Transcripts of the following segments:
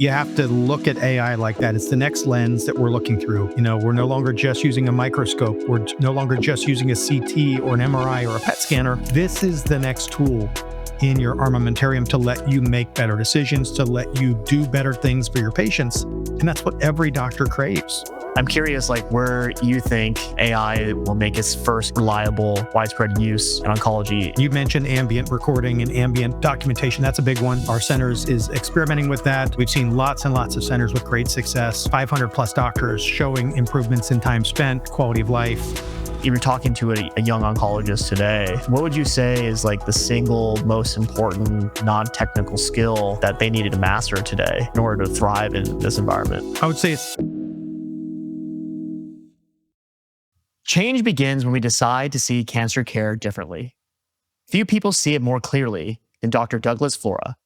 You have to look at AI like that. It's the next lens that we're looking through. We're no longer just using a microscope. We're no longer just using a CT or an MRI or a PET scanner. This is the next tool in your armamentarium to let you make better decisions, to let you do better things for your patients. And that's what every doctor craves. I'm curious, where you think AI will make its first reliable, widespread use in oncology. You mentioned ambient recording and ambient documentation. That's a big one. Our centers is experimenting with that. We've seen lots and lots of centers with great success, 500 plus doctors showing improvements in time spent, quality of life. If you're talking to a young oncologist today, what would you say is the single most important non-technical skill that they needed to master today in order to thrive in this environment? I would say it's change begins when we decide to see cancer care differently. Few people see it more clearly than Dr. Douglas Flora,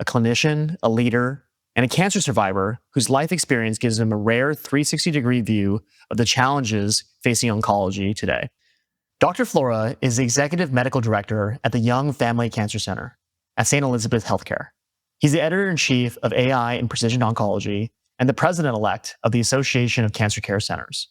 a clinician, a leader, and a cancer survivor whose life experience gives him a rare 360-degree view of the challenges facing oncology today. Dr. Flora is the Executive Medical Director at the Young Family Cancer Center at St. Elizabeth Healthcare. He's the Editor-in-Chief of AI and Precision Oncology and the President-elect of the Association of Cancer Care Centers.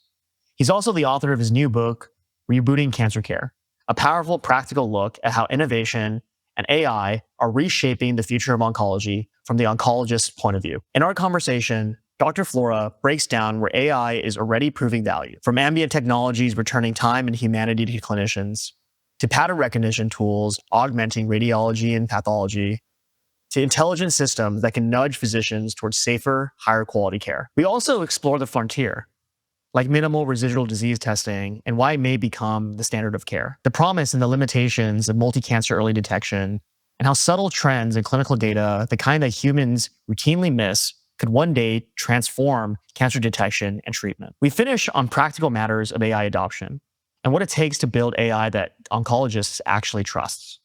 He's also the author of his new book, Rebooting Cancer Care, a powerful, practical look at how innovation and AI are reshaping the future of oncology from the oncologist's point of view. In our conversation, Dr. Flora breaks down where AI is already proving value, from ambient technologies returning time and humanity to clinicians, to pattern recognition tools augmenting radiology and pathology, to intelligent systems that can nudge physicians towards safer, higher quality care. We also explore the frontier, like minimal residual disease testing and why it may become the standard of care. The promise and the limitations of multi-cancer early detection, and how subtle trends in clinical data, the kind that humans routinely miss, could one day transform cancer detection and treatment. We finish on practical matters of AI adoption and what it takes to build AI that oncologists actually trust.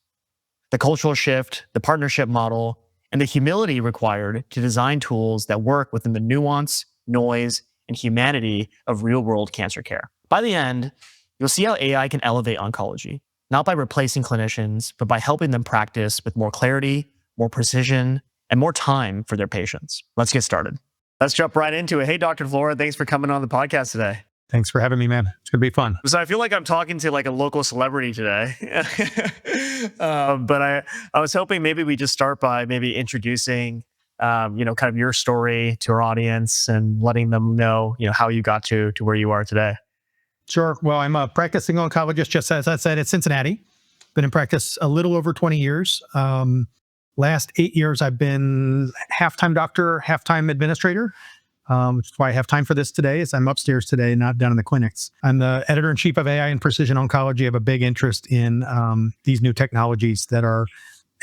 The cultural shift, the partnership model, and the humility required to design tools that work within the nuance, noise, and humanity of real-world cancer care. By the end, you'll see how AI can elevate oncology, not by replacing clinicians, but by helping them practice with more clarity, more precision, and more time for their patients. Let's get started. Let's jump right into it. Hey, Dr. Flora, thanks for coming on the podcast today. Thanks for having me, man. It's going to be fun. So I feel like I'm talking to a local celebrity today. But I was hoping maybe we just start by maybe introducing kind of your story to our audience and letting them know, how you got to where you are today. Sure. Well, I'm a practicing oncologist, just as I said, at Cincinnati. Been in practice a little over 20 years. Last 8 years, I've been half-time doctor, half-time administrator, which is why I have time for this today, as I'm upstairs today, not down in the clinics. I'm the Editor-in-Chief of AI and Precision Oncology. I have a big interest in these new technologies that are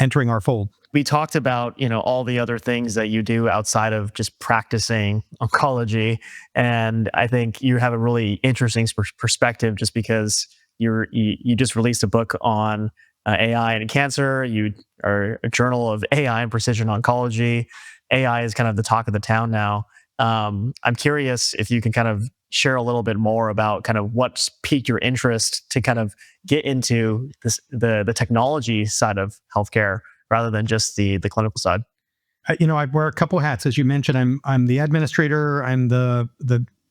entering our fold. We talked about, all the other things that you do outside of just practicing oncology. And I think you have a really interesting perspective just because you just released a book on AI and cancer. You are a journal of AI and Precision Oncology. AI is kind of the talk of the town now. I'm curious if you can kind of share a little bit more about kind of what's piqued your interest to kind of get into the technology side of healthcare rather than just the clinical side. I wear a couple hats, as you mentioned. I'm the administrator, I'm the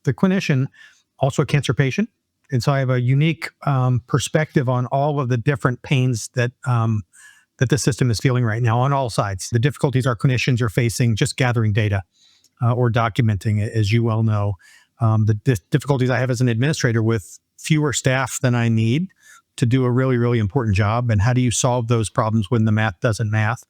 clinician, also a cancer patient, and so I have a unique perspective on all of the different pains that the system is feeling right now on all sides. The difficulties our clinicians are facing just gathering data or documenting it, as you well know. The difficulties I have as an administrator with fewer staff than I need to do a really, really important job. And how do you solve those problems when the math doesn't math?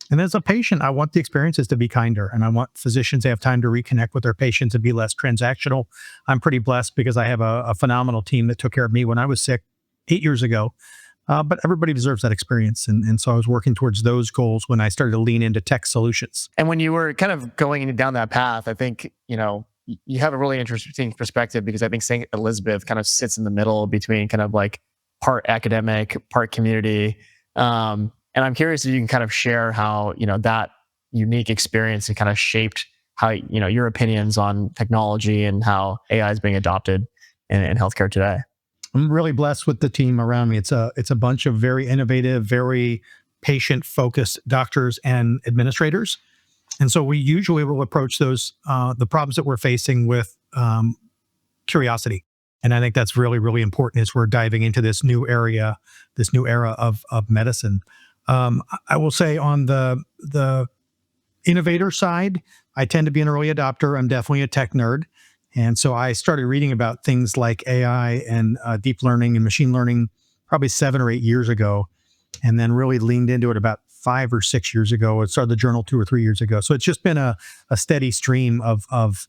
And as a patient, I want the experiences to be kinder. And I want physicians to have time to reconnect with their patients and be less transactional. I'm pretty blessed because I have a phenomenal team that took care of me when I was sick 8 years ago. But everybody deserves that experience. And so I was working towards those goals when I started to lean into tech solutions. And when you were kind of going down that path, I think, you have a really interesting perspective because I think St. Elizabeth kind of sits in the middle between kind of part academic, part community. And I'm curious if you can kind of share how, that unique experience and kind of shaped how, your opinions on technology and how AI is being adopted in healthcare today. I'm really blessed with the team around me. It's a bunch of very innovative, very patient-focused doctors and administrators. And so we usually will approach those the problems that we're facing with curiosity. And I think that's really, really important as we're diving into this new area, this new era of medicine. I will say on the innovator side, I tend to be an early adopter. I'm definitely a tech nerd. And so I started reading about things like AI and deep learning and machine learning probably 7 or 8 years ago, and then really leaned into it about 5 or 6 years ago. I started the journal 2 or 3 years ago. So it's just been a steady stream of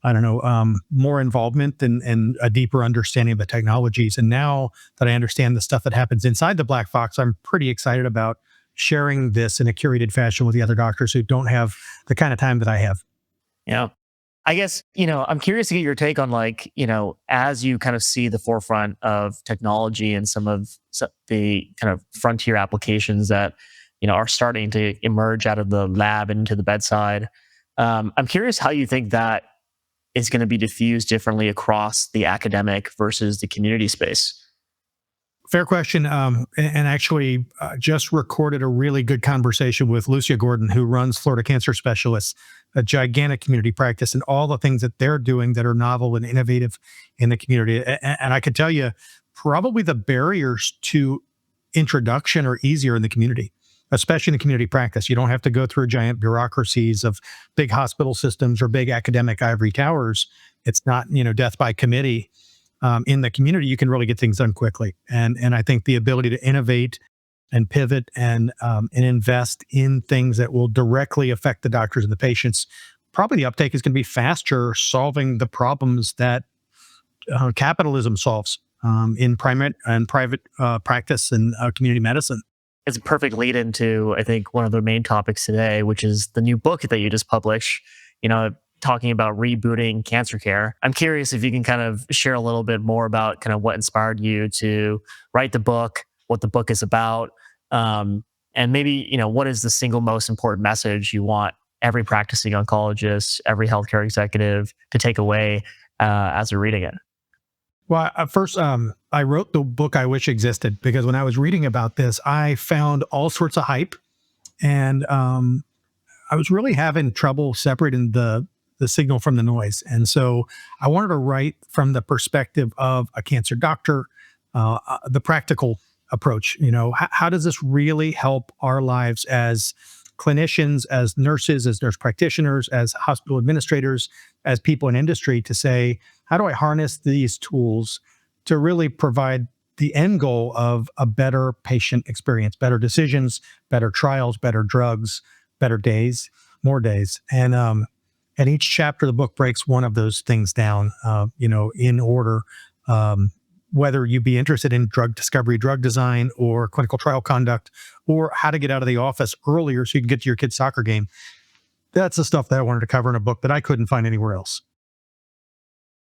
I don't know, more involvement and a deeper understanding of the technologies. And now that I understand the stuff that happens inside the black box, I'm pretty excited about sharing this in a curated fashion with the other doctors who don't have the kind of time that I have. Yeah. I guess, I'm curious to get your take on like, as you kind of see the forefront of technology and some of the kind of frontier applications that, are starting to emerge out of the lab into the bedside. I'm curious how you think that is going to be diffused differently across the academic versus the community space. Fair question. And actually, just recorded a really good conversation with Lucia Gordon, who runs Florida Cancer Specialists, a gigantic community practice, and all the things that they're doing that are novel and innovative in the community. And I could tell you, probably the barriers to introduction are easier in the community, especially in the community practice. You don't have to go through giant bureaucracies of big hospital systems or big academic ivory towers. It's not, death by committee. In the community, you can really get things done quickly. And I think the ability to innovate and pivot and invest in things that will directly affect the doctors and the patients, probably the uptake is going to be faster, solving the problems that capitalism solves in private practice and community medicine. It's a perfect lead into, I think, one of the main topics today, which is the new book that you just published, talking about rebooting cancer care. I'm curious if you can kind of share a little bit more about kind of what inspired you to write the book, what the book is about, and maybe, what is the single most important message you want every practicing oncologist, every healthcare executive to take away as they're reading it? Well, first, I wrote the book I wish existed because when I was reading about this, I found all sorts of hype, and I was really having trouble separating the signal from the noise. And so I wanted to write from the perspective of a cancer doctor, the practical approach. How does this really help our lives as clinicians, as nurses, as nurse practitioners, as hospital administrators, as people in industry to say, how do I harness these tools to really provide the end goal of a better patient experience, better decisions, better trials, better drugs, better days, more days. And each chapter of the book breaks one of those things down, in order. Whether you be interested in drug discovery, drug design, or clinical trial conduct, or how to get out of the office earlier so you can get to your kid's soccer game. That's the stuff that I wanted to cover in a book that I couldn't find anywhere else.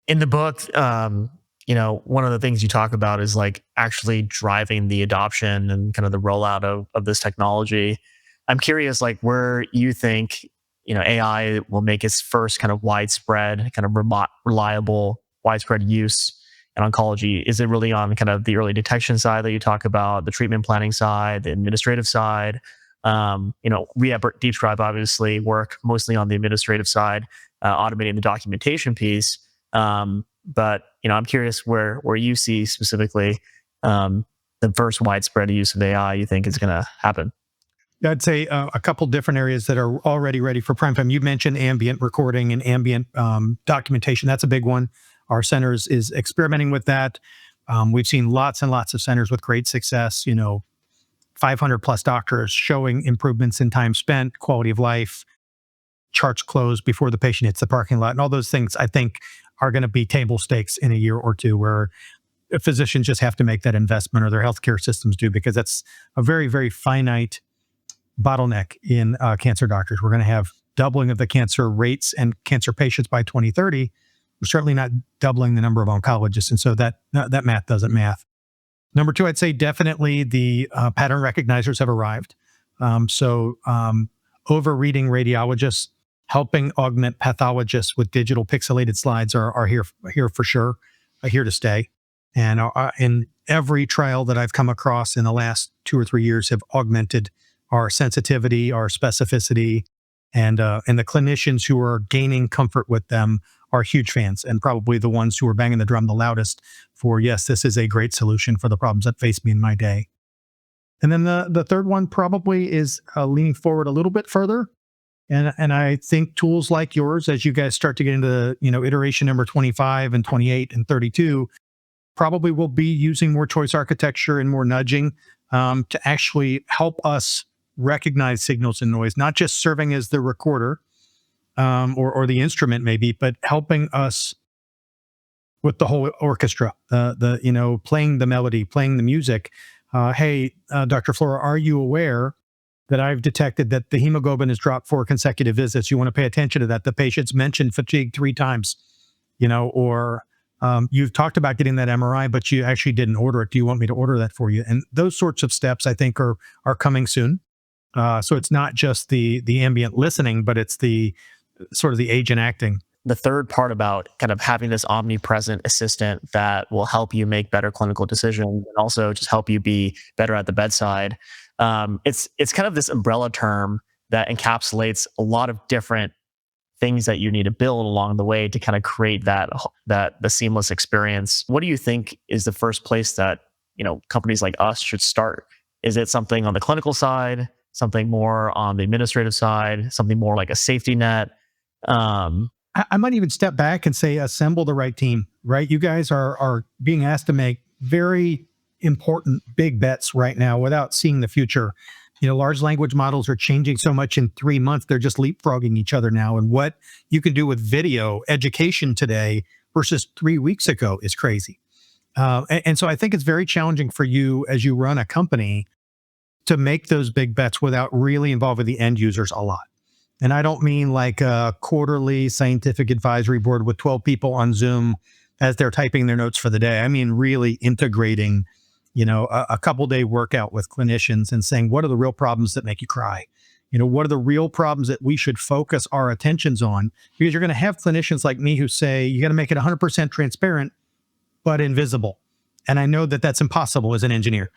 In the book, one of the things you talk about is like actually driving the adoption and kind of the rollout of this technology. I'm curious, like where you think, AI will make its first kind of widespread, kind of reliable, widespread use in oncology. Is it really on kind of the early detection side that you talk about, the treatment planning side, the administrative side? We at DeepScribe obviously work mostly on the administrative side, automating the documentation piece. But I'm curious where you see specifically the first widespread use of AI you think is going to happen. I'd say a couple different areas that are already ready for prime time. You mentioned ambient recording and ambient documentation. That's a big one. Our centers is experimenting with that. We've seen lots and lots of centers with great success, 500 plus doctors showing improvements in time spent, quality of life, charts closed before the patient hits the parking lot. And all those things I think are going to be table stakes in a year or two where physicians just have to make that investment, or their healthcare systems do, because that's a very, very finite bottleneck in cancer doctors. We're going to have doubling of the cancer rates and cancer patients by 2030. We're certainly not doubling the number of oncologists. And so that math doesn't math. Number two, I'd say definitely the pattern recognizers have arrived. Over-reading radiologists, helping augment pathologists with digital pixelated slides are here for sure, here to stay. And in every trial that I've come across in the last 2 or 3 years have augmented our sensitivity, our specificity, And the clinicians who are gaining comfort with them are huge fans, and probably the ones who are banging the drum the loudest for, yes, this is a great solution for the problems that face me in my day. And then the third one probably is leaning forward a little bit further. And I think tools like yours, as you guys start to get into iteration number 25 and 28 and 32, probably will be using more choice architecture and more nudging to actually help us recognize signals and noise, not just serving as the recorder or the instrument maybe, but helping us with the whole orchestra, playing the melody, playing the music. Hey, Dr. Flora, are you aware that I've detected that the hemoglobin has dropped 4 consecutive visits? You want to pay attention to that. The patient's mentioned fatigue 3 times, or you've talked about getting that MRI, but you actually didn't order it. Do you want me to order that for you? And those sorts of steps, I think, are coming soon. So it's not just the ambient listening, but it's the sort of the agent acting. The third part about kind of having this omnipresent assistant that will help you make better clinical decisions and also just help you be better at the bedside. It's kind of this umbrella term that encapsulates a lot of different things that you need to build along the way to kind of create the seamless experience. What do you think is the first place that companies like us should start? Is it something on the clinical side, something more on the administrative side, something more like a safety net? I might even step back and say assemble the right team, right? You guys are being asked to make very important big bets right now without seeing the future. Large language models are changing so much in 3 months. They're just leapfrogging each other now. And what you can do with video education today versus 3 weeks ago is crazy. And so I think it's very challenging for you as you run a company to make those big bets without really involving the end users a lot. And I don't mean like a quarterly scientific advisory board with 12 people on Zoom as they're typing their notes for the day. I mean, really integrating, a couple-day workout with clinicians and saying, what are the real problems that make you cry? What are the real problems that we should focus our attentions on? Because you're going to have clinicians like me who say, you got to make it 100% transparent, but invisible. And I know that that's impossible as an engineer.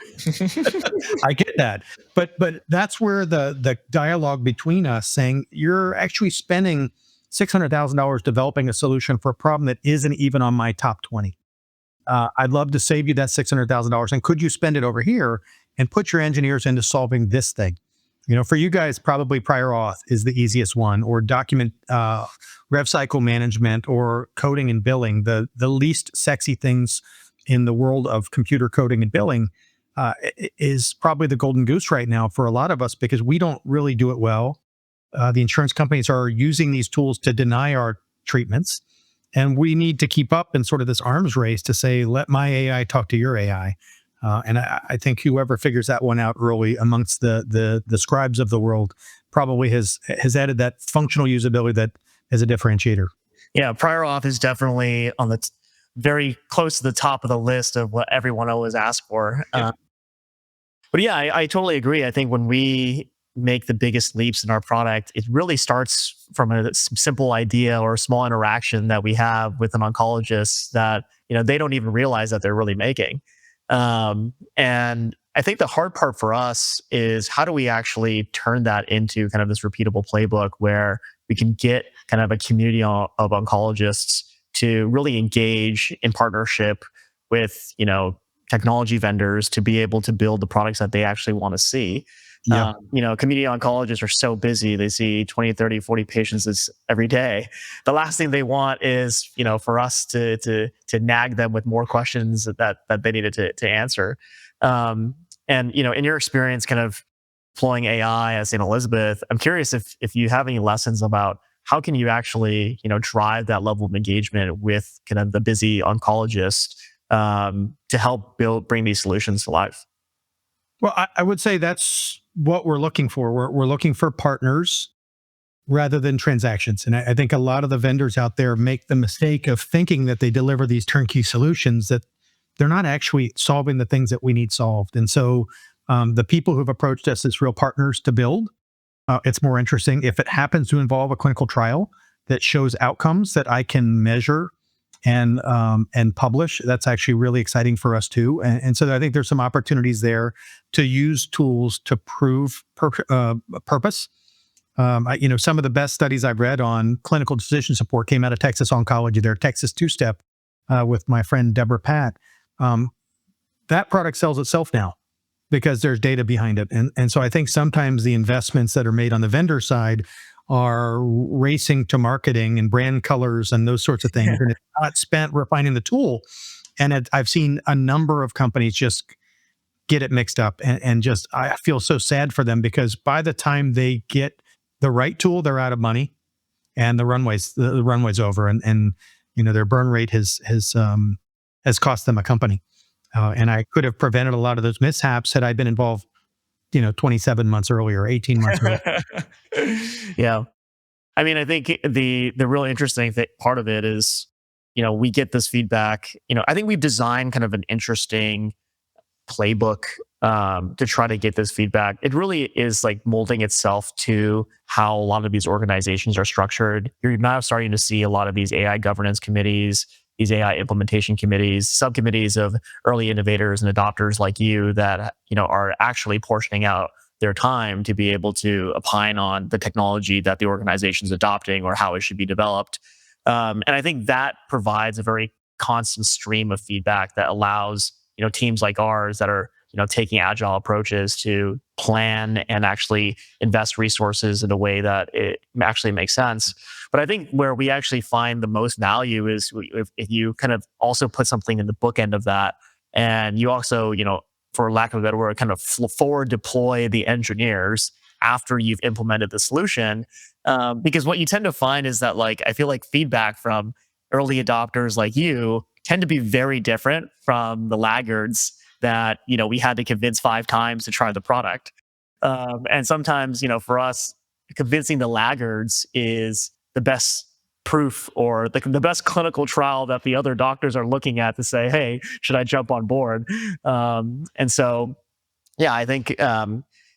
I get that. But that's where the dialogue between us saying, you're actually spending $600,000 developing a solution for a problem that isn't even on my top 20. I'd love to save you that $600,000. And could you spend it over here and put your engineers into solving this thing? For you guys, probably prior auth is the easiest one, or document rev cycle management, or coding and billing, the least sexy things in the world of computer coding and billing is probably the golden goose right now for a lot of us, because we don't really do it well. The insurance companies are using these tools to deny our treatments, and we need to keep up in sort of this arms race to say, let my AI talk to your AI. And I think whoever figures that one out early amongst the scribes of the world probably has added that functional usability that is a differentiator. Yeah, prior auth is definitely on the very close to the top of the list of what everyone always asks for. Yeah. But yeah, I totally agree. I think when we make the biggest leaps in our product, it really starts from a simple idea or a small interaction that we have with an oncologist that they don't even realize that they're really making. And I think the hard part for us is, how do we actually turn that into kind of this repeatable playbook where we can get kind of a community of oncologists to really engage in partnership with, technology vendors to be able to build the products that they actually want to see. Yeah. Community oncologists are so busy. They see 20, 30, 40 patients every day. The last thing they want is, for us to nag them with more questions that they needed to answer. And, in your experience kind of deploying AI at St. Elizabeth, I'm curious if you have any lessons about how can you actually, drive that level of engagement with kind of the busy oncologist to help bring these solutions to life? Well, I would say that's what we're looking for. We're looking for partners rather than transactions. And I think a lot of the vendors out there make the mistake of thinking that they deliver these turnkey solutions, that they're not actually solving the things that we need solved. And so the people who've approached us as real partners to build, it's more interesting. If it happens to involve a clinical trial that shows outcomes that I can measure and publish, that's actually really exciting for us too. And so I think there's some opportunities there to use tools to prove purpose Some of the best studies I've read on clinical decision support came out of Texas Oncology, their Texas two-step with my friend Deborah Pat. That product sells itself now because there's data behind it. And so I think sometimes the investments that are made on the vendor side are racing to marketing and brand colors and those sorts of things. And it's not spent refining the tool. And I've seen a number of companies just get it mixed up and just, I feel so sad for them because by the time they get the right tool, they're out of money and the runway's over. And their burn rate has cost them a company. And I could have prevented a lot of those mishaps had I been involved, 27 months earlier, 18 months earlier. Yeah. I mean, I think the really interesting part of it is, we get this feedback. I think we've designed kind of an interesting playbook to try to get this feedback. It really is like molding itself to how a lot of these organizations are structured. You're now starting to see a lot of these AI governance committees, these AI implementation committees, subcommittees of early innovators and adopters like you that are actually portioning out their time to be able to opine on the technology that the organization is adopting or how it should be developed. And I think that provides a very constant stream of feedback that allows teams like ours that are taking agile approaches to plan and actually invest resources in a way that it actually makes sense. But I think where we actually find the most value is if you kind of also put something in the bookend of that, and you also, for lack of a better word, kind of forward deploy the engineers after you've implemented the solution. Because what you tend to find is that, I feel like feedback from early adopters like you tend to be very different from the laggards that we had to convince 5 times to try the product. And sometimes, for us, convincing the laggards is the best proof or the best clinical trial that the other doctors are looking at to say, hey, should I jump on board? And so, yeah, I think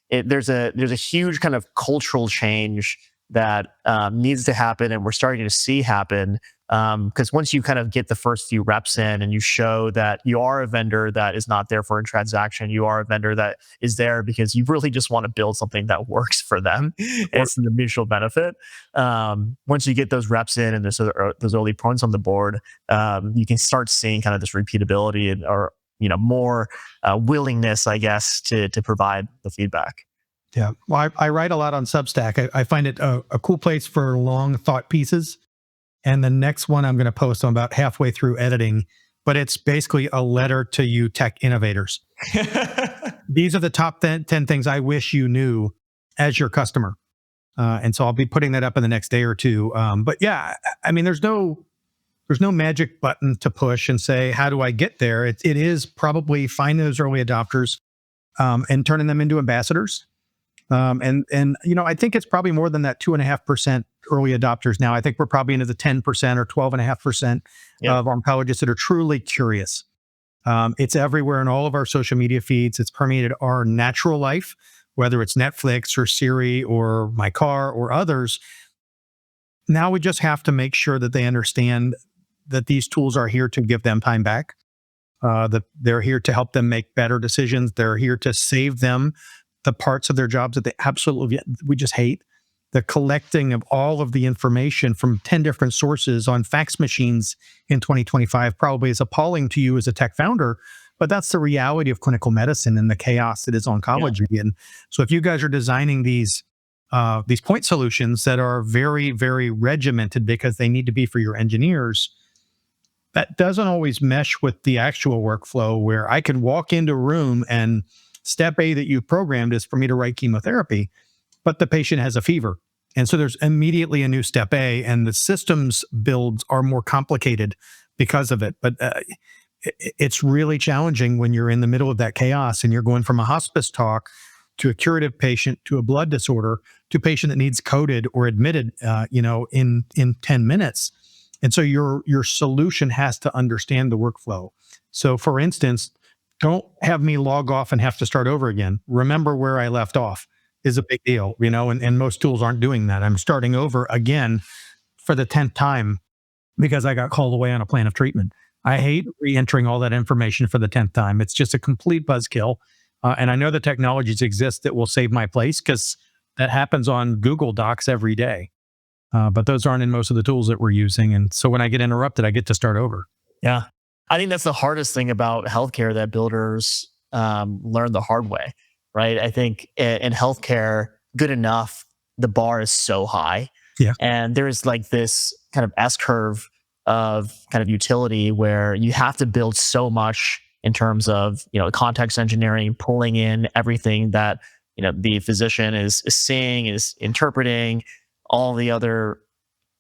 there's a huge kind of cultural change that needs to happen, and we're starting to see happen. Because once you kind of get the first few reps in and you show that you are a vendor that is not there for a transaction, you are a vendor that is there because you really just want to build something that works for them. It's the mutual benefit. Once you get those reps in and those early points on the board, you can start seeing kind of this repeatability or more willingness, I guess, to provide the feedback. Yeah. Well, I write a lot on Substack. I find it a cool place for long thought pieces. And the next one I'm going to post, I'm about halfway through editing, but it's basically a letter to you tech innovators. These are the top 10 things I wish you knew as your customer. And so I'll be putting that up in the next day or two. But yeah, I mean, there's no magic button to push and say, how do I get there? It is probably find those early adopters and turning them into ambassadors. And I think it's probably more than that 2.5% early adopters now. I think we're probably into the 10% or 12.5% of oncologists that are truly curious. It's everywhere in all of our social media feeds. It's permeated our natural life, whether it's Netflix or Siri or my car or others. Now we just have to make sure that they understand that these tools are here to give them time back, that they're here to help them make better decisions. They're here to save them the parts of their jobs that we just hate. The collecting of all of the information from 10 different sources on fax machines in 2025 probably is appalling to you as a tech founder, but that's the reality of clinical medicine and the chaos that is oncology. Yeah. And so if you guys are designing these point solutions that are very, very regimented because they need to be for your engineers, that doesn't always mesh with the actual workflow where I could walk into a room and step A that you've programmed is for me to write chemotherapy, but the patient has a fever. And so there's immediately a new step A, and the systems builds are more complicated because of it. But it's really challenging when you're in the middle of that chaos and you're going from a hospice talk to a curative patient to a blood disorder to a patient that needs coded or admitted, in 10 minutes. And so your solution has to understand the workflow. So for instance, don't have me log off and have to start over again. Remember where I left off is a big deal, and most tools aren't doing that. I'm starting over again for the 10th time because I got called away on a plan of treatment. I hate re-entering all that information for the 10th time. It's just a complete buzzkill. And I know the technologies exist that will save my place because that happens on Google Docs every day. But those aren't in most of the tools that we're using. And so when I get interrupted, I get to start over. Yeah. I think that's the hardest thing about healthcare that builders learn the hard way, right? I think in healthcare, good enough, the bar is so high. Yeah. And there's like this kind of S curve of kind of utility where you have to build so much in terms of, context engineering, pulling in everything that, the physician is seeing, is interpreting, all the other,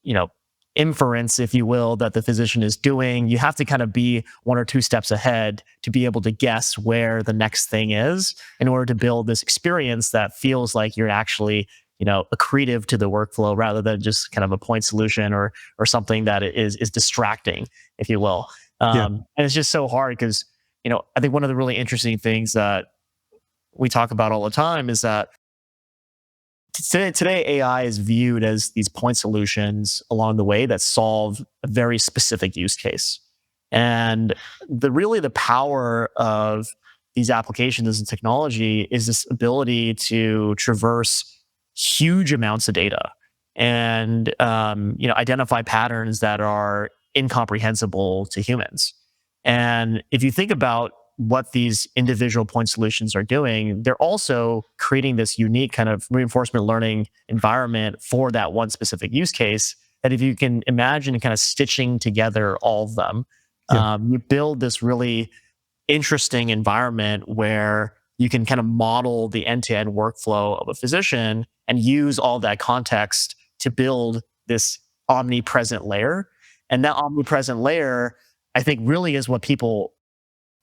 you know, inference, if you will, that the physician is doing. You have to kind of be one or two steps ahead to be able to guess where the next thing is in order to build this experience that feels like you're actually, accretive to the workflow rather than just kind of a point solution or something that is distracting, if you will. Yeah. And it's just so hard because, I think one of the really interesting things that we talk about all the time is that today AI is viewed as these point solutions along the way that solve a very specific use case. And the power of these applications and technology is this ability to traverse huge amounts of data and identify patterns that are incomprehensible to humans. And if you think about what these individual point solutions are doing, they're also creating this unique kind of reinforcement learning environment for that one specific use case. That if you can imagine kind of stitching together all of them, you build this really interesting environment where you can kind of model the end-to-end workflow of a physician and use all that context to build this omnipresent layer. And that omnipresent layer, I think, really is what people,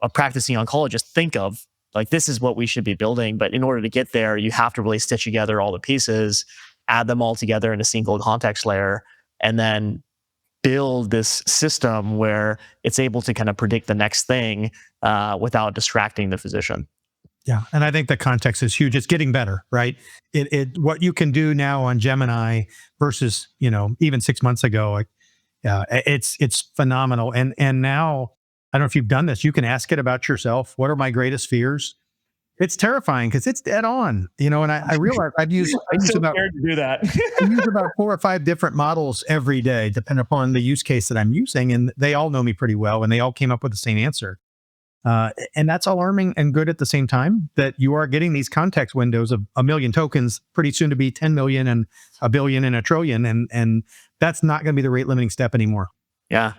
a practicing oncologist, think of like, this is what we should be building. But in order to get there, you have to really stitch together all the pieces, add them all together in a single context layer, and then build this system where it's able to kind of predict the next thing without distracting the physician. Yeah. And I think the context is huge. It's getting better, right? What you can do now on Gemini versus, even 6 months ago, it's phenomenal. And now, I don't know if you've done this, you can ask it about yourself. What are my greatest fears? It's terrifying because it's dead on, and I realize I use about scared to do that. I use about 4 or 5 different models every day, depending upon the use case that I'm using. And they all know me pretty well, and they all came up with the same answer. And that's alarming and good at the same time, that you are getting these context windows of a million tokens, pretty soon to be 10 million and a billion and a trillion. And that's not going to be the rate limiting step anymore. Yeah.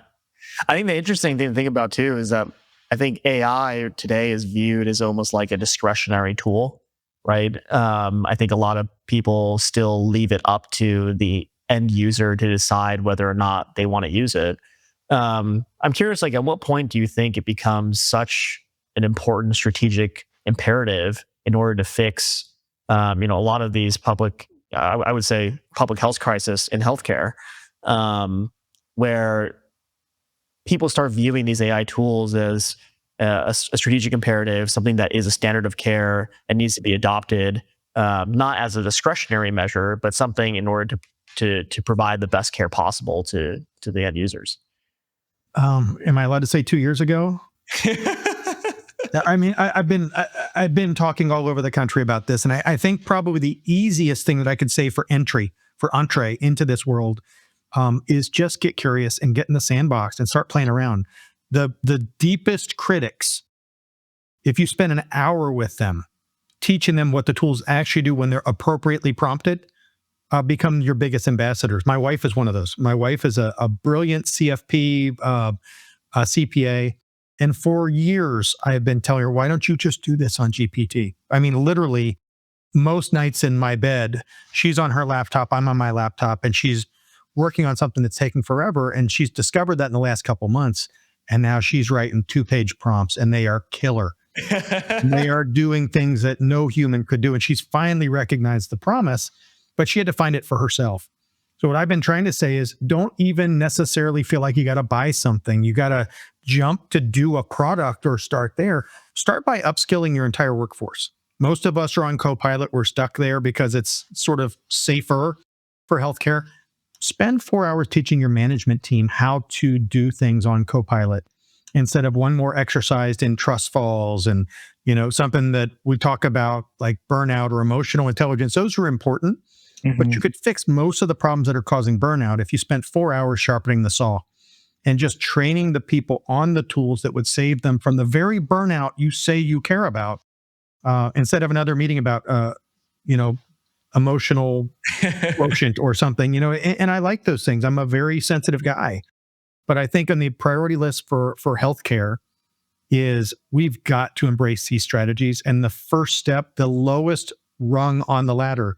I think the interesting thing to think about too is that I think AI today is viewed as almost like a discretionary tool, right? I think a lot of people still leave it up to the end user to decide whether or not they want to use it. I'm curious, like, at what point do you think it becomes such an important strategic imperative in order to fix, a lot of these I would say, public health crisis in healthcare, where people start viewing these AI tools as a strategic imperative, something that is a standard of care and needs to be adopted, not as a discretionary measure, but something in order to provide the best care possible to the end users. Am I allowed to say 2 years ago? I mean, I've been talking all over the country about this, and I think probably the easiest thing that I could say for entree into this world is just get curious and get in the sandbox and start playing around. The deepest critics, if you spend an hour with them, teaching them what the tools actually do when they're appropriately prompted, become your biggest ambassadors. My wife is one of those. My wife is a brilliant CFP, a CPA. And for years, I've been telling her, why don't you just do this on GPT? I mean, literally, most nights in my bed, she's on her laptop, I'm on my laptop, and she's working on something that's taking forever. And she's discovered that in the last couple months. And now she's writing 2-page prompts, and they are killer. They are doing things that no human could do. And she's finally recognized the promise, but she had to find it for herself. So what I've been trying to say is, don't even necessarily feel like you got to buy something. You got to jump to do a product or start there. Start by upskilling your entire workforce. Most of us are on Copilot. We're stuck there because it's sort of safer for healthcare. Spend 4 hours teaching your management team how to do things on Copilot. instead of one more exercised in trust falls and, something that we talk about like burnout or emotional intelligence. Those are important, but Mhm. you could fix most of the problems that are causing burnout if you spent 4 hours sharpening the saw and just training the people on the tools that would save them from the very burnout you say you care about, instead of another meeting about, you know, emotional quotient or something, and I like those things. I'm a very sensitive guy, but I think on the priority list for healthcare is we've got to embrace these strategies. And the first step, the lowest rung on the ladder,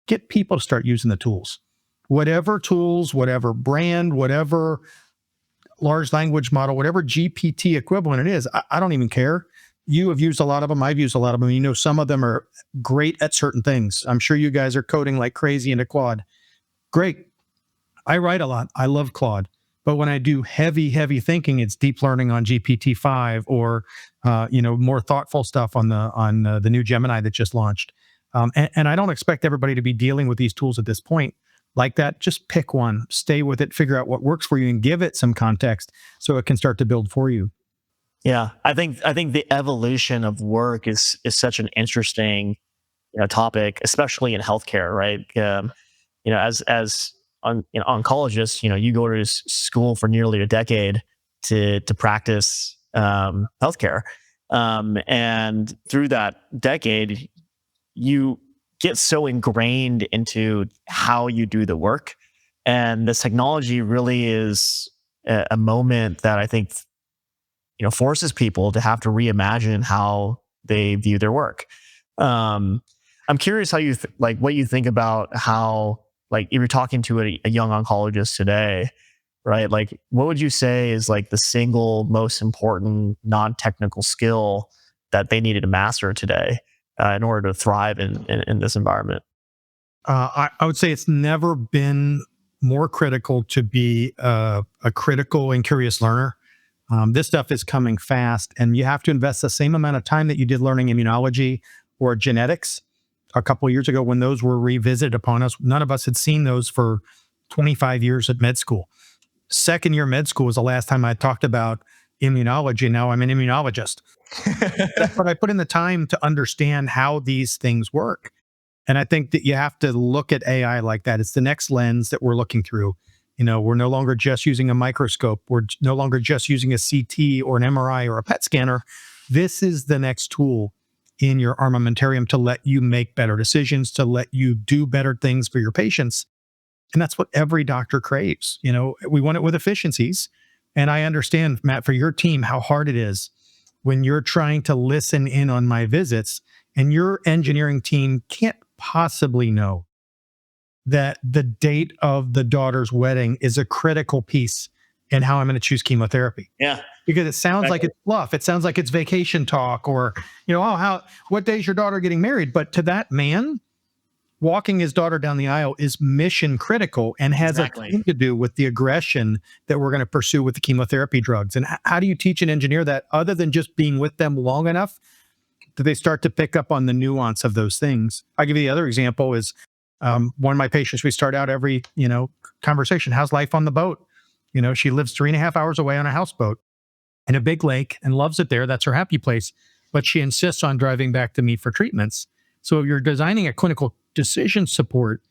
get people to start using the tools, whatever brand, whatever large language model, whatever GPT equivalent it is. I don't even care. You have used a lot of them. I've used a lot of them. Some of them are great at certain things. I'm sure you guys are coding like crazy into Claude. Great. I write a lot. I love Claude. But when I do heavy thinking, it's deep learning on GPT-5 or more thoughtful stuff on the new Gemini that just launched. And I don't expect everybody to be dealing with these tools at this point like that. Just pick one, stay with it, figure out what works for you, and give it some context so it can start to build for you. Yeah, I think the evolution of work is such an interesting topic, especially in healthcare, right? As oncologists, you go to school for nearly a decade to practice healthcare, and through that decade, you get so ingrained into how you do the work, and this technology really is a moment that I think forces people to have to reimagine how they view their work. Um, I'm curious how like what you think about how, like, if you're talking to a young oncologist today, right? Like, what would you say is like the single most important non-technical skill that they needed to master today in order to thrive in this environment? I would say it's never been more critical to be a critical and curious learner. This stuff is coming fast, and you have to invest the same amount of time that you did learning immunology or genetics a couple of years ago when those were revisited upon us. None of us had seen those for 25 years at med school. Second year med school was the last time I talked about immunology. Now I'm an immunologist, but I put in the time to understand how these things work. And I think that you have to look at AI like that. It's the next lens that we're looking through. We're no longer just using a microscope. We're no longer just using a CT or an MRI or a PET scanner. This is the next tool in your armamentarium to let you make better decisions, to let you do better things for your patients. And that's what every doctor craves. We want it with efficiencies. And I understand, Matt, for your team, how hard it is when you're trying to listen in on my visits and your engineering team can't possibly know that the date of the daughter's wedding is a critical piece in how I'm going to choose chemotherapy. Yeah, Because it sounds like exactly. it's fluff. It sounds like it's vacation talk or, what day is your daughter getting married? But to that man, walking his daughter down the aisle is mission critical and has a Exactly. thing to do with the aggression that we're going to pursue with the chemotherapy drugs. And how do you teach an engineer that other than just being with them long enough that they start to pick up on the nuance of those things? I'll give you the other example is one of my patients, we start out every, conversation. How's life on the boat? She lives 3.5 hours away on a houseboat in a big lake and loves it there. That's her happy place. But she insists on driving back to me for treatments. So if you're designing a clinical decision support,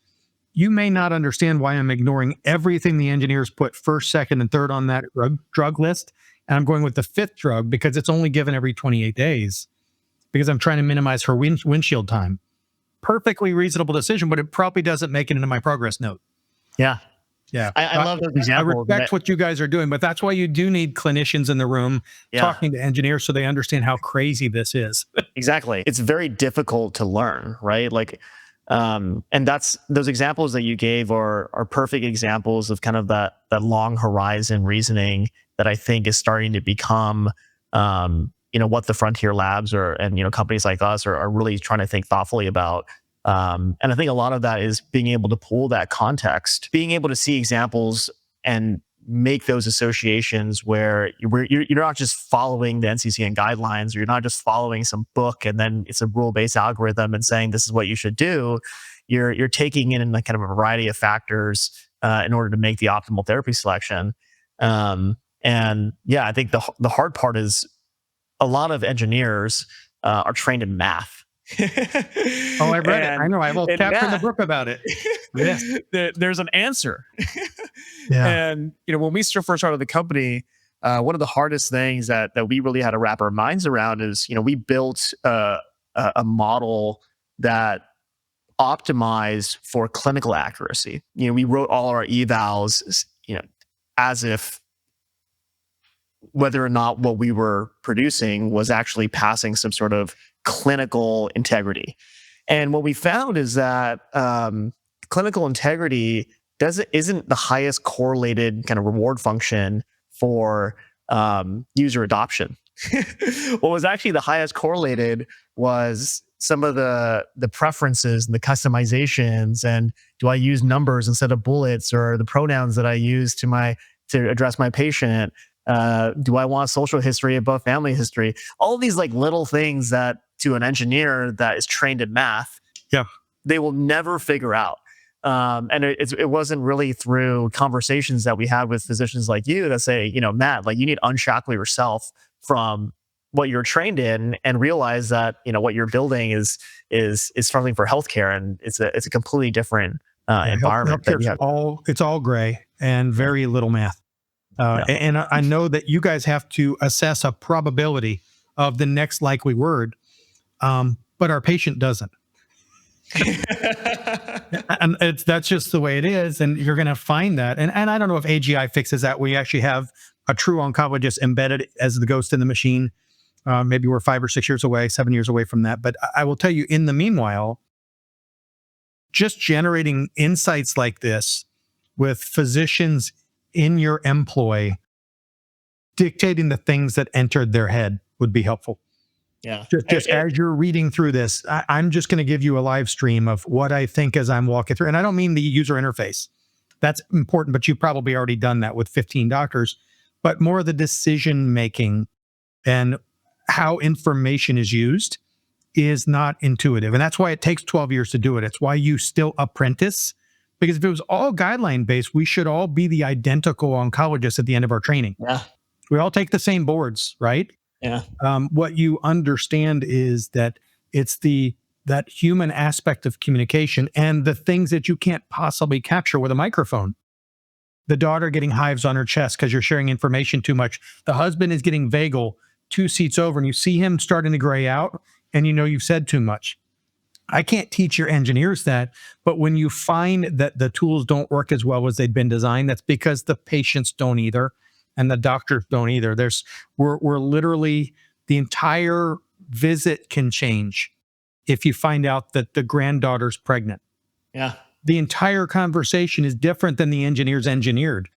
you may not understand why I'm ignoring everything the engineers put first, second, and third on that drug list. And I'm going with the fifth drug because it's only given every 28 days because I'm trying to minimize her windshield time. Perfectly reasonable decision, but it probably doesn't make it into my progress note. Yeah, Yeah. I love those I examples. respect what you guys are doing, but that's why you do need clinicians in the room Yeah, talking to engineers so they understand how crazy this is. exactly. It's very difficult to learn, right? Like, and that's those examples that you gave are perfect examples of kind of that long horizon reasoning that I think is starting to become, what the frontier labs and companies like us are really trying to think thoughtfully about. And I think a lot of that is being able to pull that context, being able to see examples and make those associations where you're not just following the NCCN guidelines, or you're not just following some book and then it's a rule-based algorithm and saying this is what you should do. You're taking in like kind of a variety of factors in order to make the optimal therapy selection. And yeah, I think the hard part is a lot of engineers are trained in math. Oh, I've read it. I And know. I have a whole in chapter in the math, book about it. Yes. there's an answer. Yeah. And when we first started the company, one of the hardest things that we really had to wrap our minds around is, we built a model that optimized for clinical accuracy. We wrote all our evals, as if whether or not what we were producing was actually passing some sort of clinical integrity. And what we found is that clinical integrity isn't the highest correlated kind of reward function for user adoption. What was actually the highest correlated was some of the preferences and the customizations, and do I use numbers instead of bullets, or the pronouns that I use to address my patient. Do I want social history above family history? All these like little things that to an engineer that is trained in math, Yeah. they will never figure out. And it wasn't really through conversations that we had with physicians like you that say, Matt, like you need to unshackle yourself from what you're trained in and realize that what you're building is something for healthcare, and it's a completely different environment. It's all gray and very little math. And I know that you guys have to assess a probability of the next likely word, but our patient doesn't. And that's just the way it is, and you're going to find that. And I don't know if AGI fixes that. We actually have a true oncologist embedded as the ghost in the machine. Maybe we're 5 or 6 years away, 7 years away from that. But I will tell you, in the meanwhile, just generating insights like this with physicians in your employ, dictating the things that entered their head would be helpful. Yeah. Just as you're reading through this, I'm just going to give you a live stream of what I think as I'm walking through. And I don't mean the user interface. That's important, but you've probably already done that with 15 doctors. But more of the decision making and how information is used is not intuitive. And that's why it takes 12 years to do it. It's why you still apprentice. Because if it was all guideline based, we should all be the identical oncologists at the end of our training. Yeah. We all take the same boards, right? Yeah. What you understand is that it's that human aspect of communication and the things that you can't possibly capture with a microphone. The daughter getting hives on her chest because you're sharing information too much. The husband is getting vagal 2 seats over, and you see him starting to gray out, and you've said too much. I can't teach your engineers that, but when you find that the tools don't work as well as they've been designed, that's because the patients don't either, and the doctors don't either. We're literally, the entire visit can change if you find out that the granddaughter's pregnant. Yeah. The entire conversation is different than the engineers engineered,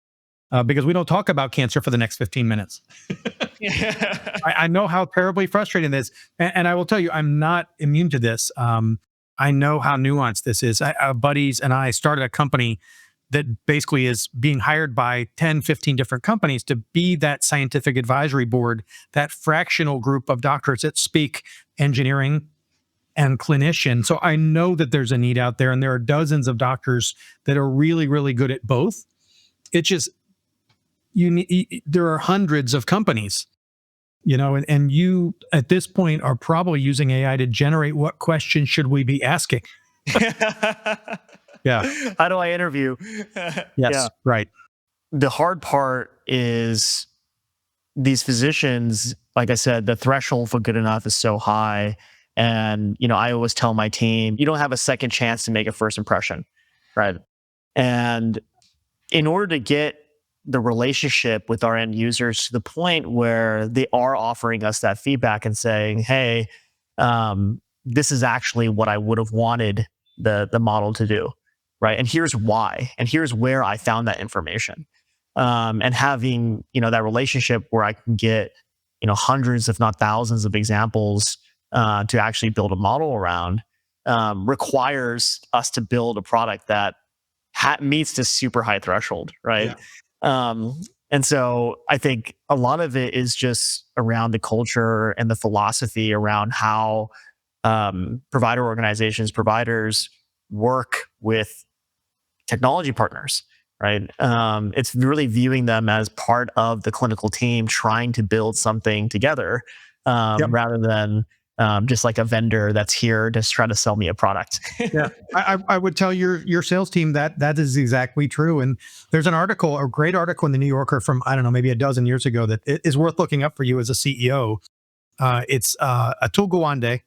because we don't talk about cancer for the next 15 minutes. I know how terribly frustrating this is. And I will tell you, I'm not immune to this. I know how nuanced this is. Buddies and I started a company that basically is being hired by 10, 15 different companies to be that scientific advisory board, that fractional group of doctors that speak engineering and clinician. So I know that there's a need out there, and there are dozens of doctors that are really, really good at both. It's just, there are hundreds of companies, and you at this point are probably using AI to generate what questions should we be asking. Yeah. How do I interview? Yes. Yeah. Right. The hard part is these physicians, like I said, the threshold for good enough is so high. And, I always tell my team, you don't have a second chance to make a first impression. Right. And in order to get the relationship with our end users to the point where they are offering us that feedback and saying, hey, this is actually what I would have wanted the model to do. Right. And here's why. And here's where I found that information. And having, that relationship where I can get, hundreds, if not thousands of examples to actually build a model around requires us to build a product that meets this super high threshold. Right. Yeah. And so I think a lot of it is just around the culture and the philosophy around how providers work with technology partners, right? It's really viewing them as part of the clinical team trying to build something together, Yep. rather than just like a vendor that's here to try to sell me a product. Yeah, I would tell your sales team that that is exactly true. And there's an article, a great article in the New Yorker from, I don't know, maybe a dozen years ago that is worth looking up for you as a CEO. It's Atul Gawande.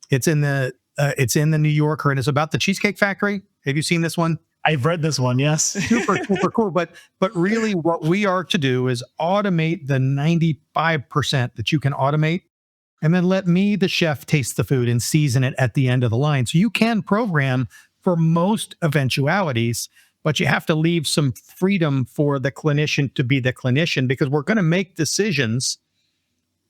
It's in the New Yorker, and it's about the Cheesecake Factory. Have you seen this one? I've read this one, yes. Super cool. But really, what we are to do is automate the 95% that you can automate, and then let me, the chef, taste the food and season it at the end of the line. So you can program for most eventualities, but you have to leave some freedom for the clinician to be the clinician, because we're going to make decisions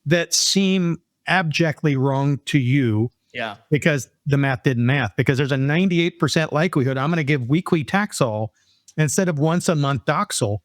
that seem abjectly wrong to you Yeah. because the math didn't math. Because there's a 98% likelihood I'm going to give weekly Taxol instead of once a month Doxil,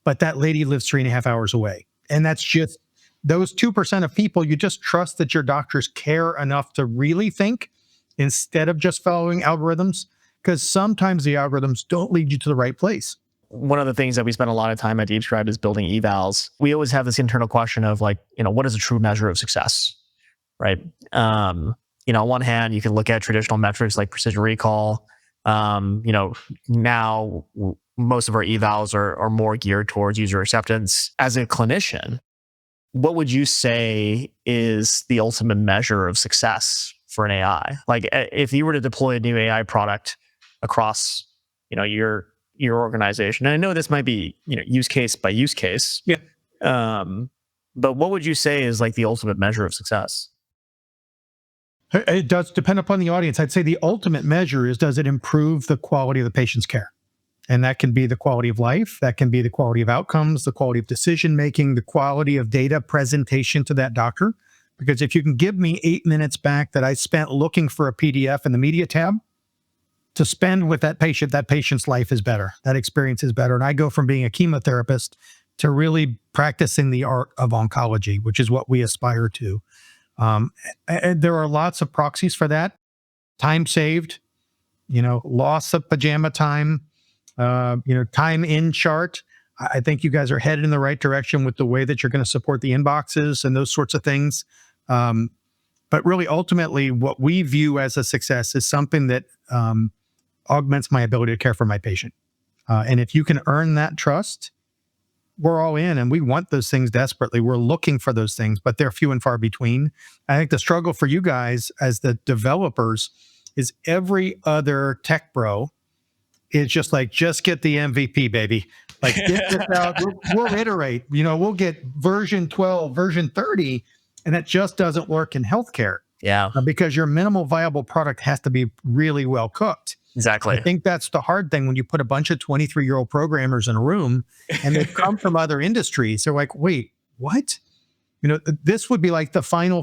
but that lady lives 3.5 hours away. And that's just those 2% of people. You just trust that your doctors care enough to really think instead of just following algorithms, because sometimes the algorithms don't lead you to the right place. One of the things that we spend a lot of time at DeepScribe is building evals. We always have this internal question of like, what is a true measure of success, right? On one hand, you can look at traditional metrics like precision recall. Now most of our evals are more geared towards user acceptance. As a clinician, what would you say is the ultimate measure of success for an AI? Like if you were to deploy a new AI product across, your organization, and I know this might be, use case by use case. Yeah. But what would you say is like the ultimate measure of success? It does depend upon the audience. I'd say the ultimate measure is, does it improve the quality of the patient's care? And that can be the quality of life. That can be the quality of outcomes, the quality of decision-making, the quality of data presentation to that doctor. Because if you can give me 8 minutes back that I spent looking for a PDF in the media tab to spend with that patient's life is better. That experience is better. And I go from being a chemotherapist to really practicing the art of oncology, which is what we aspire to. And there are lots of proxies for that. Time saved, loss of pajama time, time in chart. I think you guys are headed in the right direction with the way that you're going to support the inboxes and those sorts of things. But really, ultimately, what we view as a success is something that augments my ability to care for my patient. And if you can earn that trust, we're all in, and we want those things desperately. We're looking for those things, but they're few and far between. I think the struggle for you guys as the developers is every other tech bro is just like, just get the MVP, baby. Like, get this out. We'll iterate. We'll get version 12, version 30, and that just doesn't work in healthcare. Yeah. Because your minimal viable product has to be really well cooked. Exactly. I think that's the hard thing when you put a bunch of 23-year-old programmers in a room and they've come from other industries. They're like, wait, what? This would be like the final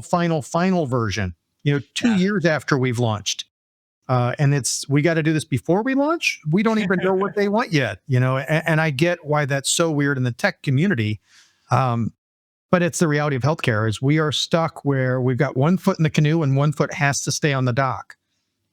version, 2 years after we've launched. And we got to do this before we launch. We don't even know what they want yet, and I get why that's so weird in the tech community. But it's the reality of healthcare is we are stuck where we've got one foot in the canoe and one foot has to stay on the dock,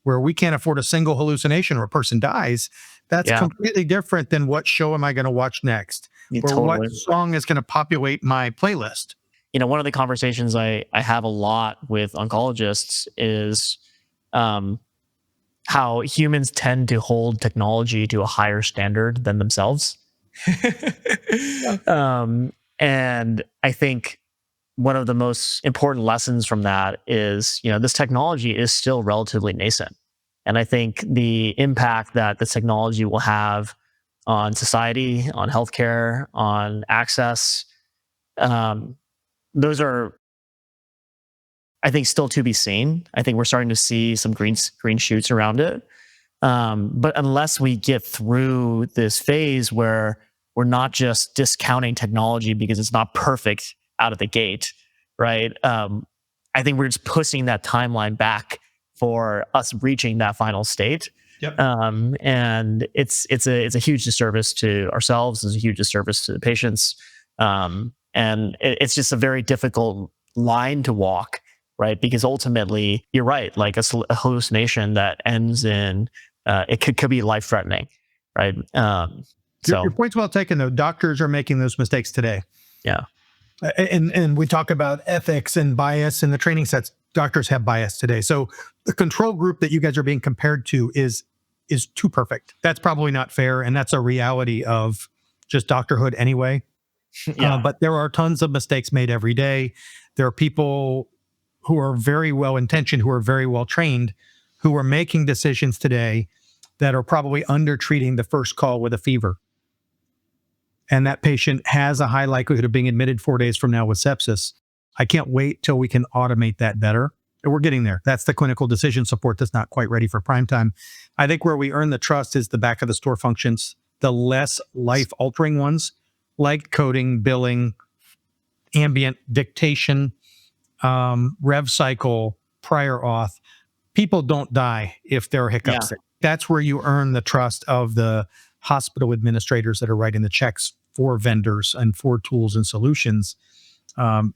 where we can't afford a single hallucination or a person dies. That's completely different than what show am I going to watch next, or what song is going to populate my playlist. One of the conversations I have a lot with oncologists is how humans tend to hold technology to a higher standard than themselves. And I think one of the most important lessons from that is, this technology is still relatively nascent. And I think the impact that this technology will have on society, on healthcare, on access, those are, I think, still to be seen. I think we're starting to see some green shoots around it. But unless we get through this phase where we're not just discounting technology because it's not perfect out of the gate, right? I think we're just pushing that timeline back for us reaching that final state. Yep. And it's a huge disservice to ourselves. It's a huge disservice to the patients. And it's just a very difficult line to walk, right? Because ultimately, you're right. Like a hallucination that ends in, it could be life-threatening, right? Your So point's well taken, though. Doctors are making those mistakes today. yeah, And we talk about ethics and bias in the training sets. Doctors have bias today. So the control group that you guys are being compared to is too perfect. That's probably not fair. And that's a reality of just doctorhood anyway. yeah, But there are tons of mistakes made every day. There are people who are very well intentioned, who are very well trained, who are making decisions today that are probably under treating the first call with a fever. And that patient has a high likelihood of being admitted 4 days from now with sepsis. I can't wait till we can automate that better. And we're getting there. That's the clinical decision support that's not quite ready for prime time. I think where we earn the trust is the back of the store functions, the less life altering ones like coding, billing, ambient dictation, rev cycle, prior auth. People don't die if there are hiccups. yeah, That's where you earn the trust of the hospital administrators that are writing the checks for vendors and for tools and solutions. And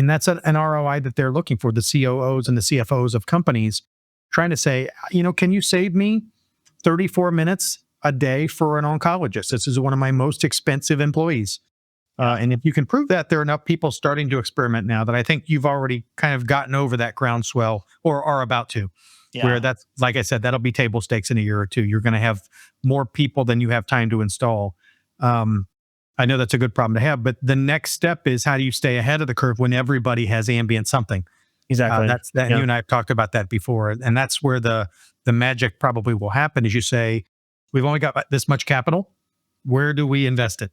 that's an ROI that they're looking for, the COOs and the CFOs of companies trying to say, can you save me 34 minutes a day for an oncologist? This is one of my most expensive employees. And if you can prove that, there are enough people starting to experiment now that I think you've already kind of gotten over that groundswell or are about to. yeah, Where that's, like I said, that'll be table stakes in a year or two. You're going to have more people than you have time to install. I know that's a good problem to have, but the next step is how do you stay ahead of the curve when everybody has ambient something? exactly. That's that. Yeah. You and I have talked about that before, and that's where the magic probably will happen. Is you say, we've only got this much capital. Where do we invest it?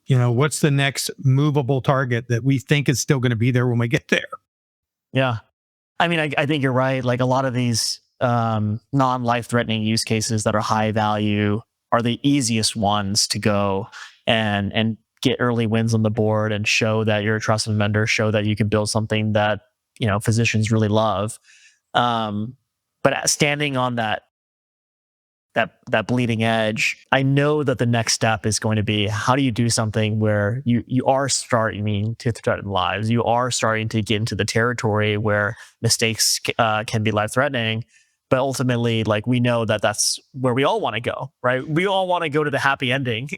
What's the next movable target that we think is still going to be there when we get there? Yeah. I mean, I think you're right. Like a lot of these non-life threatening use cases that are high value are the easiest ones to go and get early wins on the board and show that you're a trusted vendor, show that you can build something that, physicians really love. But standing on that bleeding edge, I know that the next step is going to be, how do you do something where you are starting to threaten lives? You are starting to get into the territory where mistakes can be life threatening. But ultimately, like, we know that that's where we all want to go, right? We all want to go to the happy ending.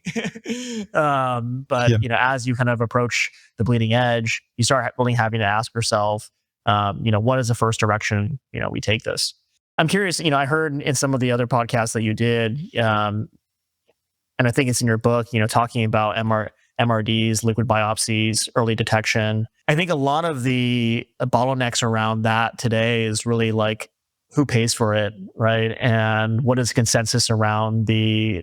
But Yeah. as you kind of approach the bleeding edge, you start really having to ask yourself, what is the first direction, we take this? I'm curious, I heard in some of the other podcasts that you did, and I think it's in your book, talking about MRDs, liquid biopsies, early detection. I think a lot of the bottlenecks around that today is really like, who pays for it, right? And what is consensus around the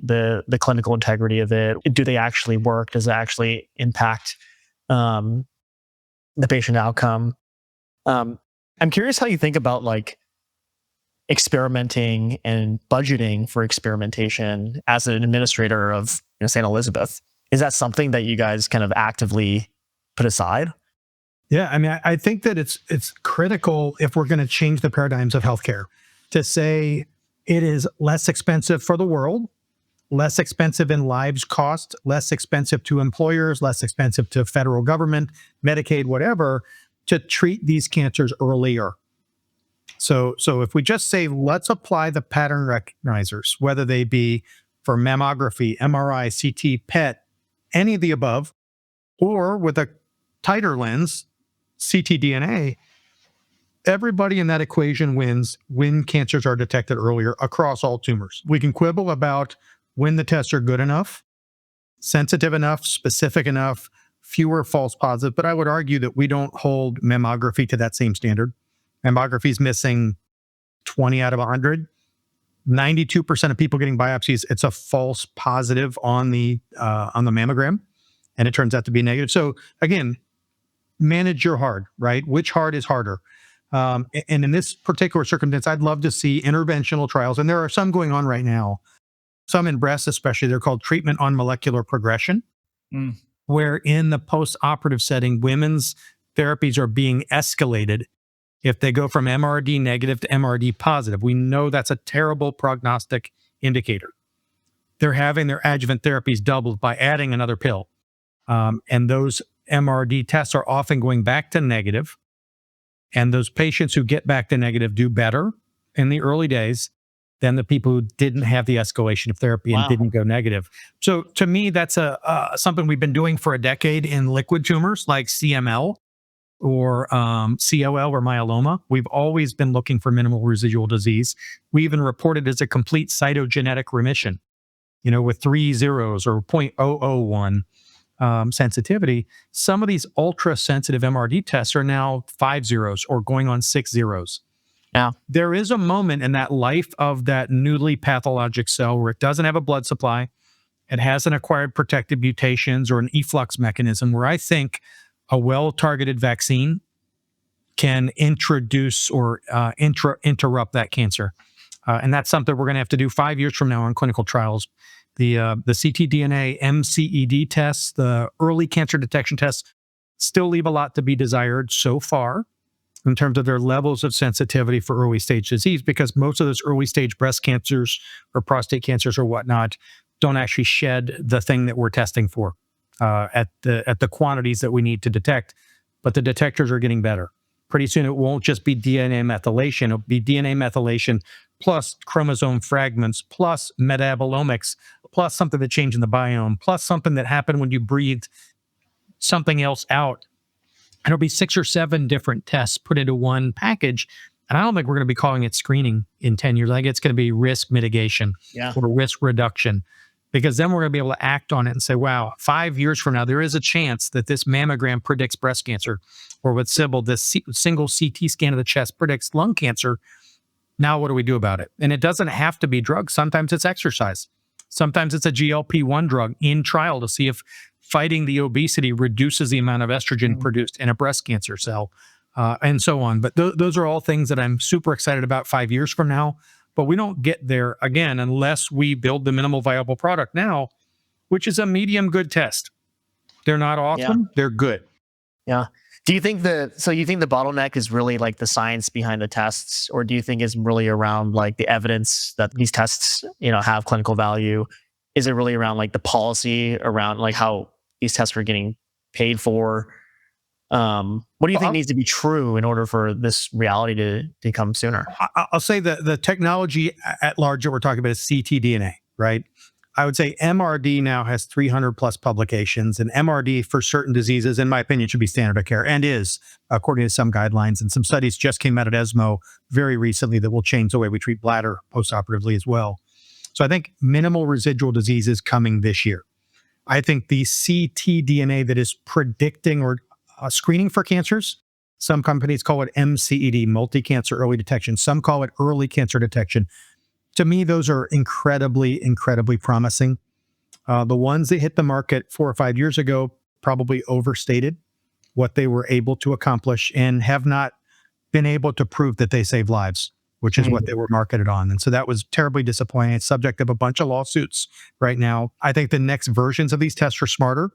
clinical integrity of it? Do they actually work? Does it actually impact the patient outcome? I'm curious how you think about like experimenting and budgeting for experimentation as an administrator of St. Elizabeth. Is that something that you guys kind of actively put aside? Yeah, I mean, I think that it's critical if we're going to change the paradigms of healthcare to say it is less expensive for the world, less expensive in lives cost, less expensive to employers, less expensive to federal government, Medicaid, whatever, to treat these cancers earlier. So if we just say, let's apply the pattern recognizers, whether they be for mammography, MRI, CT, PET, any of the above, or with a tighter lens, ctDNA, everybody in that equation wins when cancers are detected earlier across all tumors. We can quibble about when the tests are good enough, sensitive enough, specific enough, fewer false positives, but I would argue that we don't hold mammography to that same standard. Mammography is missing 20 out of 100. 92% of people getting biopsies, it's a false positive on the mammogram, and it turns out to be negative. So again, manage your hard, right? Which hard is harder? And in this particular circumstance, I'd love to see interventional trials, and there are some going on right now, some in breast especially. They're called treatment on molecular progression, where in the post-operative setting, women's therapies are being escalated if they go from MRD negative to MRD positive. We know that's a terrible prognostic indicator. They're having their adjuvant therapies doubled by adding another pill. And those MRD tests are often going back to negative. And those patients who get back to negative do better in the early days. than the people who didn't have the escalation of therapy and Wow. didn't go negative. So to me, that's something we've been doing for a decade in liquid tumors like CML or CLL or myeloma. We've always been looking for minimal residual disease. We even reported as a complete cytogenetic remission, with 3 zeros or 0.001 sensitivity. Some of these ultra sensitive MRD tests are now 5 zeros or going on 6 zeros. Yeah. There is a moment in that life of that newly pathologic cell where it doesn't have a blood supply, it hasn't acquired protective mutations or an efflux mechanism, where I think a well-targeted vaccine can introduce or interrupt that cancer. And that's something we're going to have to do 5 years from now on clinical trials. The ctDNA MCED tests, the early cancer detection tests, still leave a lot to be desired so far in terms of their levels of sensitivity for early stage disease, because most of those early stage breast cancers or prostate cancers or whatnot don't actually shed the thing that we're testing for at the quantities that we need to detect. But the detectors are getting better. Pretty soon it won't just be DNA methylation, it'll be DNA methylation plus chromosome fragments, plus metabolomics, plus something that changed in the biome, plus something that happened when you breathed something else out. And it'll be 6 or 7 different tests put into one package. And I don't think we're going to be calling it screening in 10 years. I think it's going to be risk mitigation or risk reduction, because then we're going to be able to act on it and say, wow, 5 years from now, there is a chance that this mammogram predicts breast cancer, or with Sybil, this single CT scan of the chest predicts lung cancer. Now, what do we do about it? And it doesn't have to be drugs. Sometimes it's exercise. Sometimes it's a GLP-1 drug in trial to see if fighting the obesity reduces the amount of estrogen produced in a breast cancer cell, and so on. But those are all things that I'm super excited about 5 years from now. But we don't get there, again, unless we build the minimal viable product now, which is a medium good test. They're not awesome. They're good. Yeah. Do you think you think the bottleneck is really like the science behind the tests, or do you think it's really around like the evidence that these tests, have clinical value? Is it really around like the policy around like how these tests are getting paid for? What do you think needs to be true in order for this reality to come sooner? I'll say the technology at large that we're talking about is ctDNA, right? I would say MRD now has 300 plus publications, and MRD for certain diseases, in my opinion, should be standard of care, and is, according to some guidelines. And some studies just came out at ESMO very recently that will change the way we treat bladder postoperatively as well. So I think minimal residual disease is coming this year. I think the ctDNA that is predicting or screening for cancers, some companies call it MCED, multi-cancer early detection. Some call it early cancer detection. To me, those are incredibly, incredibly promising. The ones that hit the market 4 or 5 years ago probably overstated what they were able to accomplish and have not been able to prove that they save lives, which is what they were marketed on. And so that was terribly disappointing. It's subject of a bunch of lawsuits right now. I think the next versions of these tests are smarter.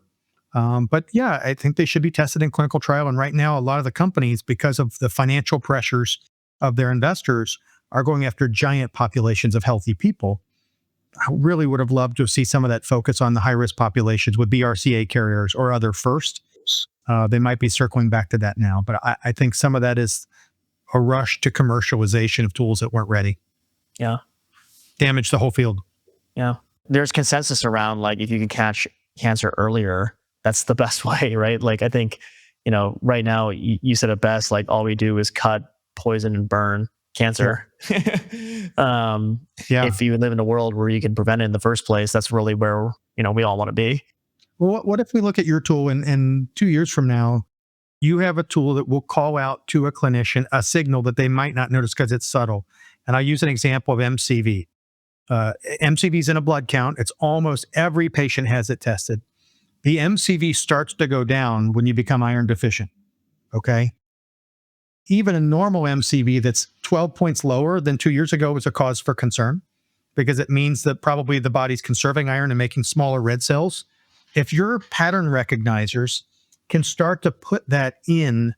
But yeah, I think they should be tested in clinical trial. And right now, a lot of the companies, because of the financial pressures of their investors, are going after giant populations of healthy people. I really would have loved to see some of that focus on the high-risk populations with BRCA carriers or other first. They might be circling back to that now, but I think some of that is a rush to commercialization of tools that weren't ready. Yeah. Damaged the whole field. Yeah. There's consensus around like if you can catch cancer earlier, that's the best way, right? Like I think, right now you said it best, like all we do is cut, poison, and burn cancer. If you live in a world where you can prevent it in the first place, that's really where, we all want to be. Well, what if we look at your tool and 2 years from now, you have a tool that will call out to a clinician a signal that they might not notice because it's subtle. And I'll use an example of MCV. MCV is in a blood count. It's almost every patient has it tested. The MCV starts to go down when you become iron deficient. Okay. Even a normal MCV that's 12 points lower than 2 years ago is a cause for concern, because it means that probably the body's conserving iron and making smaller red cells. If your pattern recognizers can start to put that in,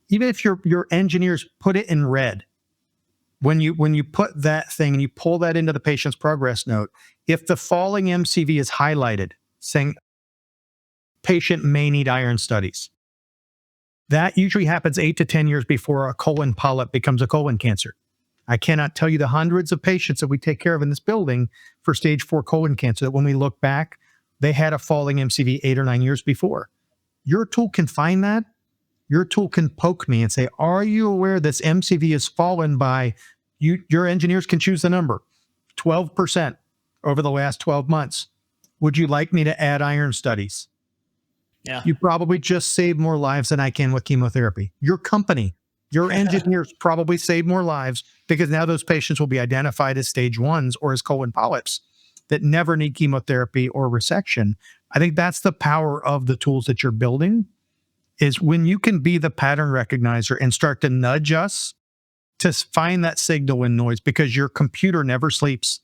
even if your engineers put it in red, when you put that thing and you pull that into the patient's progress note, if the falling MCV is highlighted, saying patient may need iron studies, that usually happens 8 to 10 years before a colon polyp becomes a colon cancer. I cannot tell you the hundreds of patients that we take care of in this building for stage 4 colon cancer that when we look back, they had a falling MCV 8 or 9 years before. Your tool can find that. Your tool can poke me and say, are you aware this MCV has fallen by, your engineers can choose the number, 12% over the last 12 months. Would you like me to add iron studies? Yeah. You probably just save more lives than I can with chemotherapy. Your company, your engineers probably save more lives because now those patients will be identified as stage 1s or as colon polyps that never need chemotherapy or resection. I think that's the power of the tools that you're building, is when you can be the pattern recognizer and start to nudge us to find that signal in noise, because your computer never sleeps,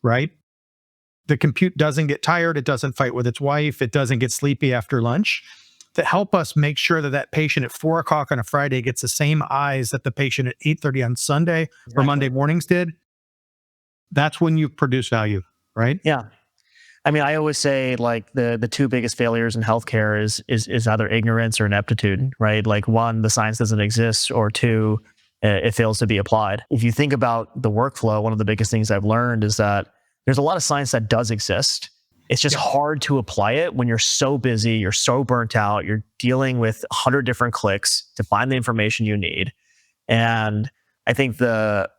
right? The compute doesn't get tired. It doesn't fight with its wife. It doesn't get sleepy after lunch. To help us make sure that that patient at 4 o'clock on a Friday gets the same eyes that the patient at 8:30 on Sunday or Monday mornings did, that's when you produce value, right? Yeah. I mean, I always say like the two biggest failures in healthcare is either ignorance or ineptitude, right? Like one, the science doesn't exist, or two, it fails to be applied. If you think about the workflow, one of the biggest things I've learned is that there's a lot of science that does exist. It's just hard to apply it when you're so busy, you're so burnt out, you're dealing with 100 different clicks to find the information you need. And I think the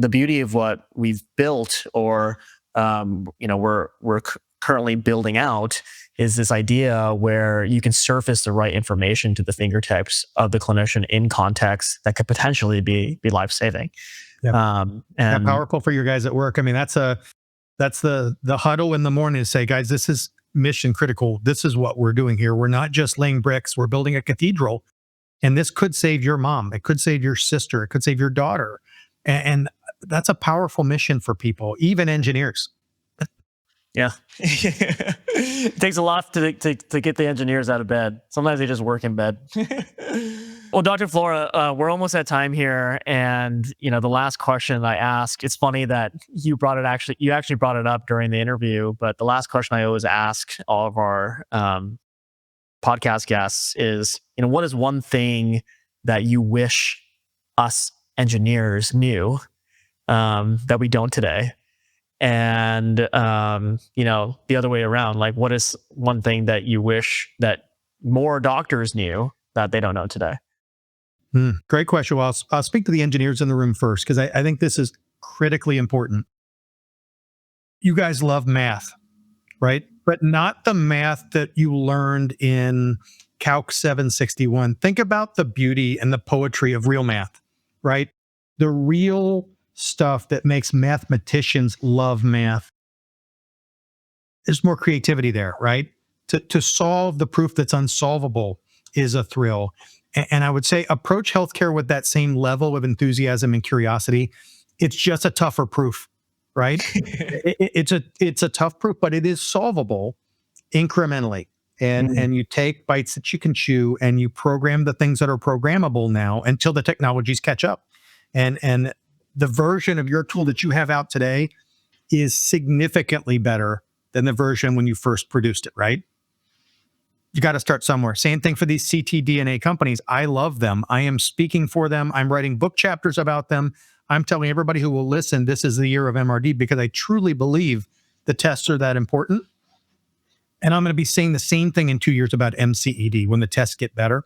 beauty of what we've built, or we're currently building out, is this idea where you can surface the right information to the fingertips of the clinician in context that could potentially be life-saving. And powerful for your guys at work. I mean, that's the huddle in the morning to say, guys, this is mission critical. This is what we're doing here. We're not just laying bricks. We're building a cathedral. And this could save your mom. It could save your sister. It could save your daughter. And that's a powerful mission for people, even engineers. Yeah. It takes a lot to get the engineers out of bed. Sometimes they just work in bed. Well, Dr. Flora, we're almost at time here. And, the last question I ask, it's funny that you actually brought it up during the interview, but the last question I always ask all of our podcast guests is, what is one thing that you wish us engineers knew that we don't today? And, the other way around, like, what is one thing that you wish that more doctors knew that they don't know today? Great question. Well, I'll speak to the engineers in the room first, because I think this is critically important. You guys love math, right? But not the math that you learned in Calc 761. Think about the beauty and the poetry of real math, right? The real stuff that makes mathematicians love math. There's more creativity there, right? To solve the proof that's unsolvable is a thrill. And I would say approach healthcare with that same level of enthusiasm and curiosity. It's just a tougher proof, right? It's a tough proof, but it is solvable incrementally. And you take bites that you can chew, and you program the things that are programmable now until the technologies catch up. And the version of your tool that you have out today is significantly better than the version when you first produced it, right? You got to start somewhere. Same thing for these ctDNA companies. I love them. I am speaking for them. I'm writing book chapters about them. I'm telling everybody who will listen, this is the year of MRD, because I truly believe the tests are that important. And I'm going to be saying the same thing in 2 years about MCED when the tests get better,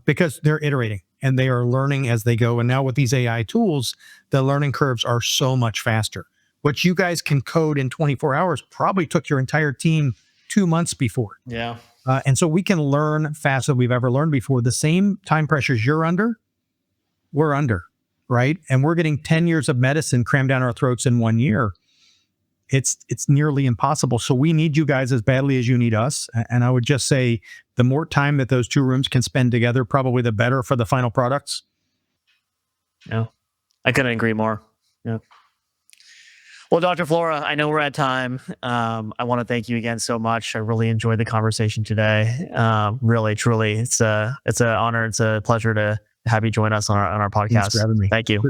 because they're iterating and they are learning as they go. And now with these AI tools, the learning curves are so much faster. What you guys can code in 24 hours probably took your entire team 2 months before. Yeah. And so we can learn faster than we've ever learned before. The same time pressures you're under, we're under, right? And we're getting 10 years of medicine crammed down our throats in 1 year. It's nearly impossible. So we need you guys as badly as you need us. And I would just say the more time that those two rooms can spend together, probably the better for the final products. Yeah, I couldn't agree more. Yeah. Well, Dr. Flora, I know we're at time. I want to thank you again so much. I really enjoyed the conversation today. Really, truly, it's an honor. It's a pleasure to have you join us on our podcast. Thanks for having me. Thank you.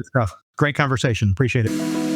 Great conversation. Appreciate it.